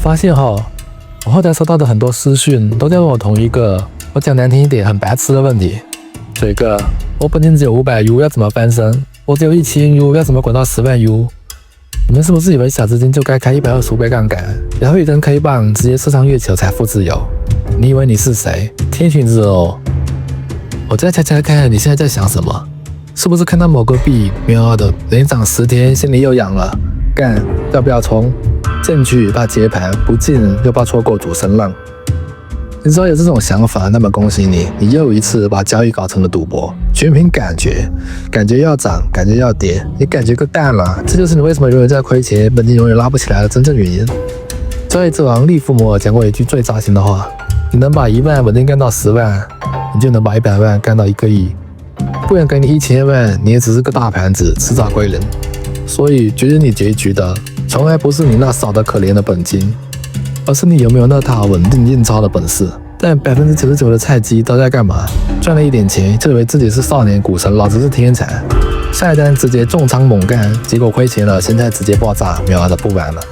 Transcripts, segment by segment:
发现我后台收到的很多私讯都在问我同一个，我讲难听一点，很白痴的问题。水哥，我本金只有500U，要怎么翻身？我只有1000U，要怎么滚到10万U？你们是不是以为小资金就该开125倍杠杆，然后一根 K 棒直接射上月球财富自由？你以为你是谁？天选之哦！我再猜猜看，你现在在想什么？是不是看到某个币喵的连涨10天，心里又痒了？干，要不要冲？进去怕接盘，不进又怕错过主升浪。你只要有这种想法，那么恭喜你，你又一次把交易搞成了赌博，全凭感觉，感觉要涨，感觉要跌，你感觉个蛋了！这就是你为什么永远在亏钱，本金永远拉不起来的真正原因。交易之王利弗摩尔讲过一句最扎心的话：你能把1万稳定干到10万，你就能把100万干到1个亿。不然给你1000万，你也只是个大盘子，迟早归零。所以决定你结局的，从来不是你那少得可怜的本金，而是你有没有那套稳定印钞的本事。但99%的菜鸡都在干嘛？赚了一点钱，就以为自己是少年股神，老子是天才。下一单直接重仓猛干，结果亏钱了，现在直接爆炸，秒的不玩了。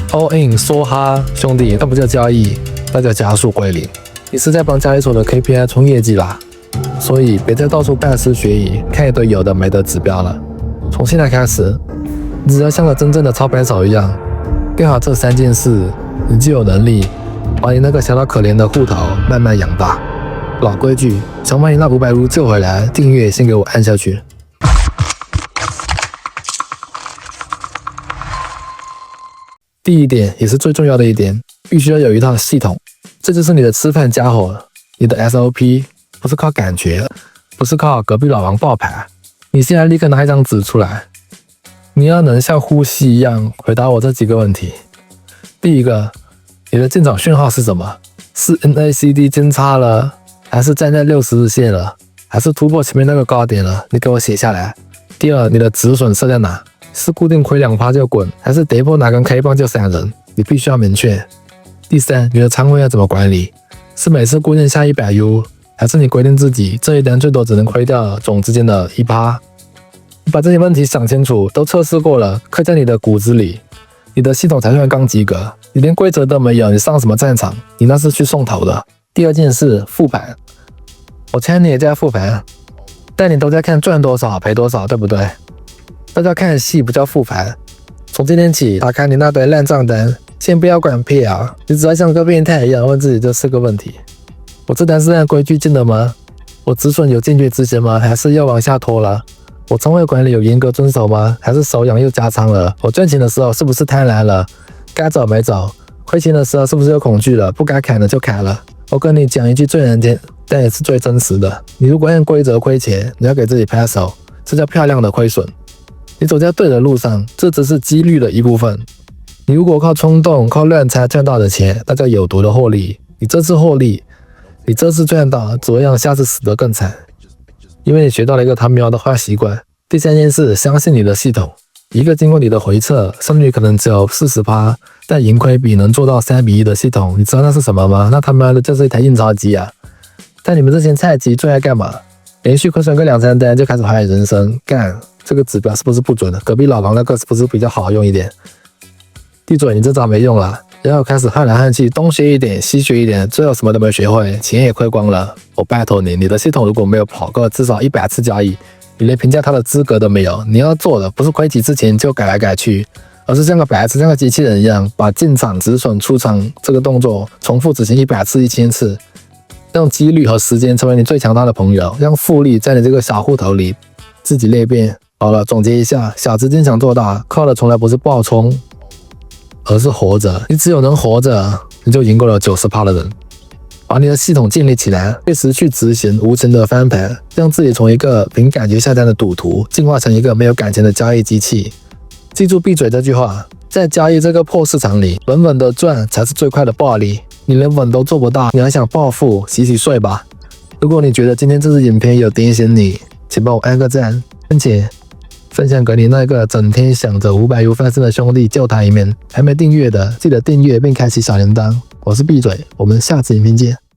All in 梭哈，兄弟，那不叫交易，那叫加速归零。你是在帮交易所的 KPI 冲业绩啦，所以别再到处拜师学艺，看一堆有的没的指标了。从现在开始，你只要像个真正的操盘手一样，干好这3件事，你就有能力把你那个小到可怜的户头慢慢养大。老规矩，想把你那500U救回来，订阅先给我按下去。第一点，也是最重要的一点，必须要有一套系统，这就是你的吃饭家伙，你的 SOP， 不是靠感觉，不是靠隔壁老王爆牌。你现在立刻拿一张纸出来，你要能像呼吸一样回答我这几个问题。第一个，你的进场讯号是什么？是 MACD 金叉了，还是站在60日线了，还是突破前面那个高点了？你给我写下来。第二，你的止损设在哪？是固定亏2%就滚，还是跌破哪根 K 棒就闪人？你必须要明确。第三，你的仓位要怎么管理？是每次固定下100U，还是你规定自己这一单最多只能亏掉总资金的1%？你把这些问题想清楚，都测试过了，刻在你的骨子里，你的系统才算刚及格。你连规则都没有，你上什么战场？你那是去送头的。第二件事，复盘。我猜你也在复盘，但你都在看赚多少赔多少，对不对？那叫看戏，不叫复盘。从今天起，打开你那堆烂账单，先不要管屁啊！你只要像个变态一样问自己这4个问题：我这单是按规矩进的吗？我止损有坚决执行吗？还是要往下拖了？我仓位管理有严格遵守吗？还是手痒又加仓了？我赚钱的时候是不是贪婪了？该走没走？亏钱的时候是不是有恐惧了？不该砍的就砍了。我跟你讲一句最难听，但也是最真实的：你如果按规则亏钱，你要给自己拍手，这叫漂亮的亏损。你走在对的路上，这只是几率的一部分。你如果靠冲动、靠乱猜赚到的钱，那叫有毒的获利。你这次获利，你这次赚到，只会让下次死得更惨，因为你学到了一个他喵的坏习惯。第三件事，相信你的系统。一个经过你的回测，胜率可能只有40%，但盈亏比能做到3:1的系统，你知道那是什么吗？那他妈的就是一台印钞机啊！但你们这些菜鸡最爱干嘛？连续亏损个2-3单就开始怀疑人生，干！这个指标是不是不准的？隔壁老王那个是不是比较好用一点？闭嘴，你这招没用了。然后开始汉来汉去，东学一点西学一点，最后什么都没学会，钱也亏光了。我拜托你，你的系统如果没有跑过至少100次交易，你连评价它的资格都没有。你要做的不是亏几次钱就改来改去，而是像个白痴，像个机器人一样，把进场、止损、出场这个动作重复执行100次、1000次，让几率和时间成为你最强大的朋友，让复利在你这个小户头里自己裂变。好了，总结一下，小资金想做大，靠的从来不是暴冲，而是活着。你只有能活着，你就赢过了90%的人。把你的系统建立起来，确实去执行无情的翻盘，让自己从一个凭感觉下单的赌徒，进化成一个没有感情的交易机器。记住闭嘴这句话，在交易这个破市场里，稳稳的赚才是最快的暴利。你连稳都做不到，你还想暴富？洗洗睡吧。如果你觉得今天这支影片有点醒你，请帮我按个赞，并且分享给你那个整天想着500U翻身的兄弟，救他一面。还没订阅的，记得订阅并开启小铃铛。我是闭嘴，我们下次影片见。